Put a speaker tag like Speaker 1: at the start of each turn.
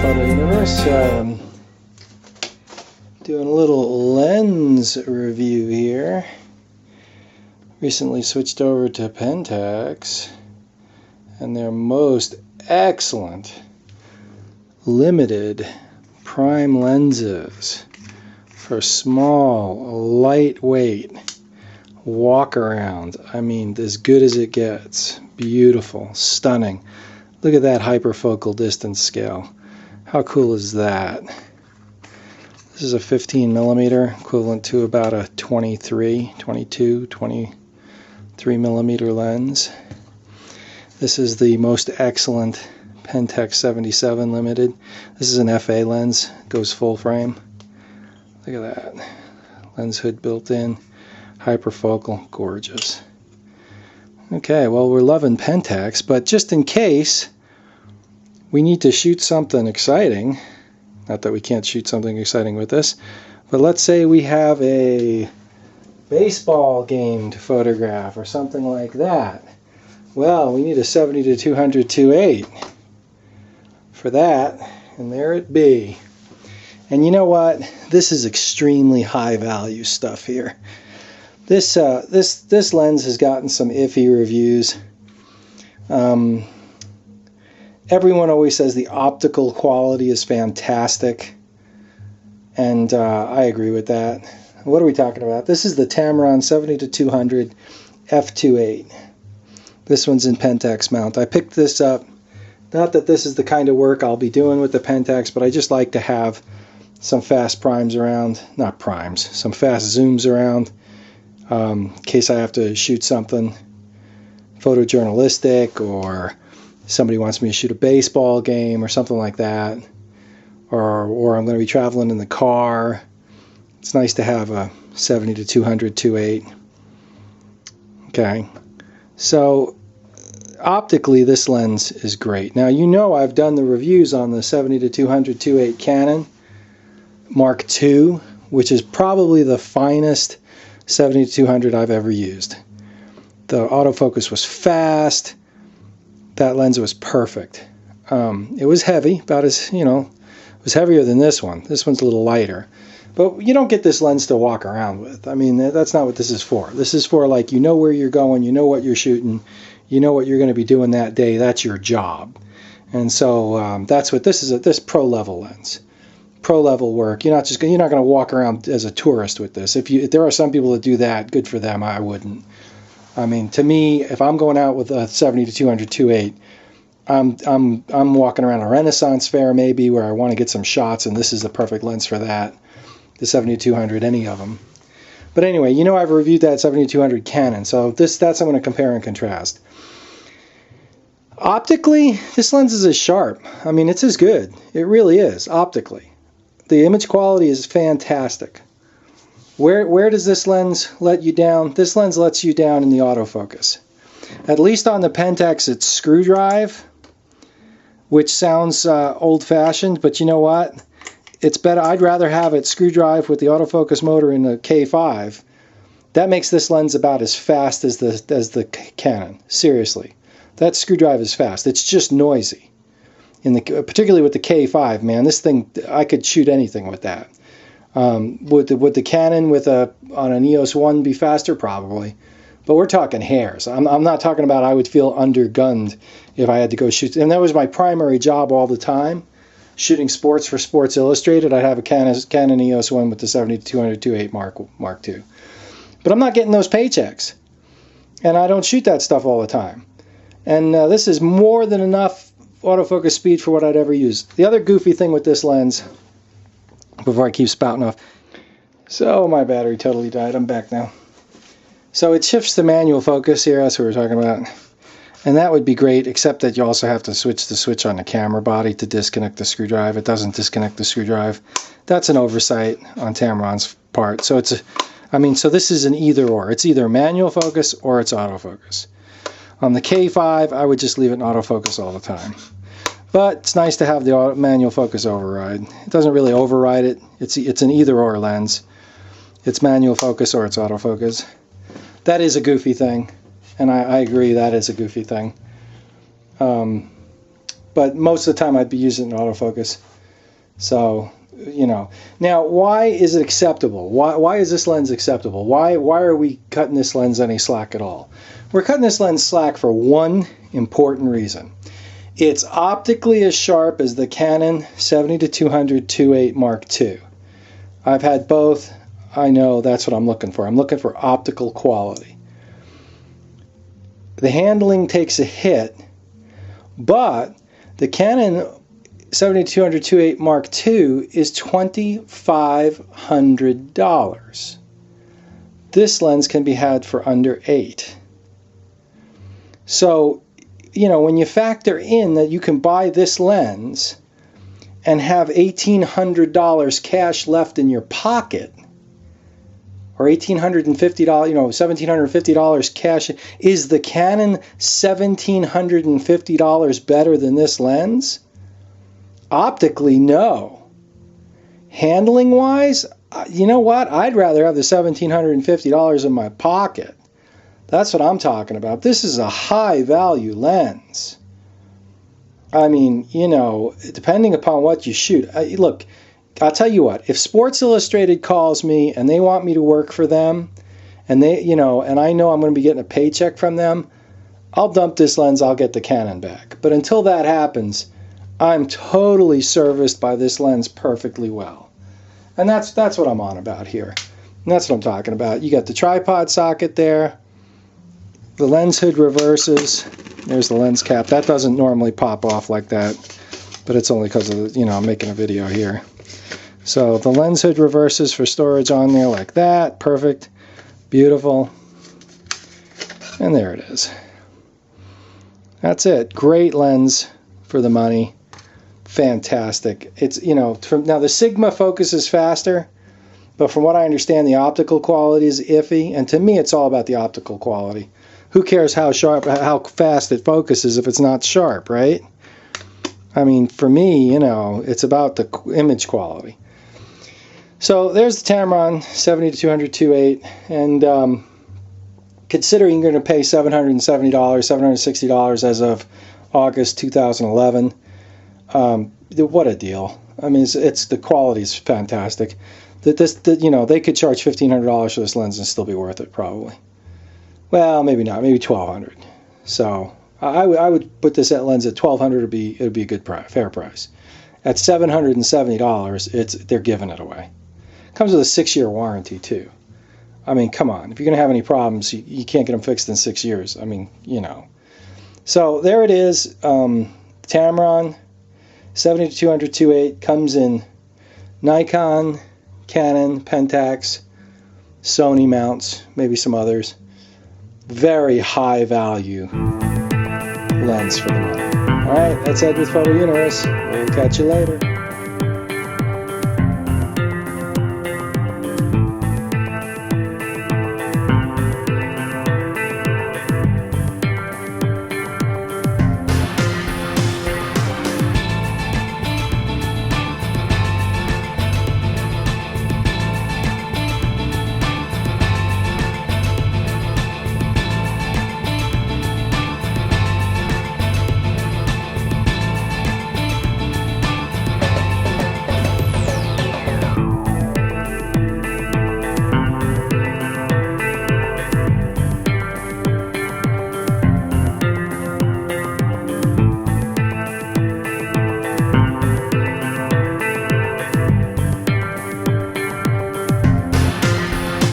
Speaker 1: Photo Universe. Doing a little lens review here. Recently switched over to Pentax and their most excellent limited prime lenses for small, lightweight walk around. I mean, as good as it gets. Beautiful, stunning. Look at that hyperfocal distance scale. How cool is that? This is a 15 millimeter, equivalent to about a 23 millimeter lens. This is the most excellent Pentax 77 limited. This is an FA lens, goes full frame. Look at that. Lens hood built in, hyperfocal, gorgeous. Okay, well, we're loving Pentax, but just in case we need to shoot something exciting, not that we can't shoot something exciting with this, but let's say we have a baseball game to photograph or something like that. Well, we need a 70-200 2.8 for that, and there it be. And you know what? This is extremely high value stuff here. This lens has gotten some iffy reviews. Everyone always says the optical quality is fantastic, and I agree with that. What are we talking about? This is the Tamron 70-200 f2.8. This one's in Pentax mount. I picked this up, not that this is the kind of work I'll be doing with the Pentax, but I just like to have some fast primes around, not primes, some fast zooms around, in case I have to shoot something photojournalistic, or somebody wants me to shoot a baseball game or something like that, or I'm going to be traveling in the car. It's nice to have a 70-200 2.8. Okay, so optically this lens is great. Now, you know, I've done the reviews on the 70-200 2.8 Canon Mark II, which is probably the finest 70-200 I've ever used. The autofocus was fast. That lens was perfect. It was heavy, about as, you know, it was heavier than this one. This one's a little lighter. But you don't get this lens to walk around with. I mean, that's not what this is for. This is for, like, you know where you're going, you know what you're shooting, you know what you're going to be doing that day. That's your job. And so that's what this is. This pro level lens, pro level work. You're not going to walk around as a tourist with this. If there are some people that do that, good for them. I wouldn't. I mean, to me, if I'm going out with a 70-200 2.8, I'm walking around a Renaissance fair maybe where I want to get some shots, and this is the perfect lens for that. The 70-200, any of them. But anyway, you know, I've reviewed that 70-200 Canon, so that's I'm going to compare and contrast. Optically, this lens is as sharp. I mean, it's as good. It really is, optically. The image quality is fantastic. Where does this lens let you down? This lens lets you down in the autofocus. At least on the Pentax, it's screw drive, which sounds old-fashioned, but you know what? It's better. I'd rather have it screw drive with the autofocus motor in the K5. That makes this lens about as fast as the Canon. Seriously, that screw drive is fast. It's just noisy. Particularly with the K5, man, this thing, I could shoot anything with that. Would the Canon on an EOS 1 be faster? Probably. But we're talking hairs. I'm not talking about I would feel undergunned if I had to go shoot. And that was my primary job all the time, shooting sports for Sports Illustrated. I'd have a Canon EOS 1 with the 70-200 2.8 Mark II. But I'm not getting those paychecks. And I don't shoot that stuff all the time. And this is more than enough autofocus speed for what I'd ever use. The other goofy thing with this lens, before I keep spouting off. So my battery totally died. I'm back now. So it shifts the manual focus here. That's what we're talking about. And that would be great, except that you also have to switch the switch on the camera body to disconnect the screw drive. It doesn't disconnect the screw drive. That's an oversight on Tamron's part. So so this is an either or. It's either manual focus or it's autofocus. On the K5, I would just leave it in autofocus all the time. But it's nice to have the manual focus override. It doesn't really override it. It's an either-or lens. It's manual focus or it's autofocus. That is a goofy thing, and I agree that is a goofy thing. But but most of the time I'd be using autofocus. So, you know. Now, why is it acceptable? Why is this lens acceptable? Why are we cutting this lens any slack at all? We're cutting this lens slack for one important reason. It's optically as sharp as the Canon 70-200 2.8 Mark II. I've had both. I know that's what I'm looking for. I'm looking for optical quality. The handling takes a hit, but the Canon 70-200 2.8 Mark II is $2,500. This lens can be had for under $8. So, you know, when you factor in that you can buy this lens and have $1,800 cash left in your pocket, or $1,850, you know, $1,750 cash, is the Canon $1,750 better than this lens? Optically, no. Handling wise, you know what? I'd rather have the $1,750 in my pocket. That's what I'm talking about. This is a high value lens. I mean, you know, depending upon what you shoot. Look, I'll tell you what, if Sports Illustrated calls me and they want me to work for them, and they, you know, and I know I'm going to be getting a paycheck from them, I'll dump this lens, I'll get the Canon back. But until that happens, I'm totally serviced by this lens perfectly well. And that's what I'm on about here. And that's what I'm talking about. You got the tripod socket there. The lens hood reverses. There's the lens cap. That doesn't normally pop off like that, but it's only because of, you know, I'm making a video here. So the lens hood reverses for storage on there like that. Perfect. Beautiful. And there it is. That's it. Great lens for the money. Fantastic. It's, you know, now the Sigma focuses faster, but from what I understand, the optical quality is iffy. And to me, it's all about the optical quality. Who cares how sharp, how fast it focuses if it's not sharp, right? I mean, for me, you know, it's about the image quality. So there's the Tamron 70-200 2.8, and considering you're going to pay $770, $760 as of August 2011, what a deal! I mean, it's the quality is fantastic. You know, they could charge $1,500 for this lens and still be worth it, probably. Well, maybe not. Maybe $1,200. So I would put this lens at $1,200. It'd be a good price, fair price. At $770, they're giving it away. Comes with a 6-year warranty too. I mean, come on. If you're gonna have any problems, you can't get them fixed in 6 years. I mean, you know. So there it is. Tamron 70-200 2.8 comes in Nikon, Canon, Pentax, Sony mounts, maybe some others. Very high value lens for the money. All right, that's Ed with Photo Universe. We'll catch you later.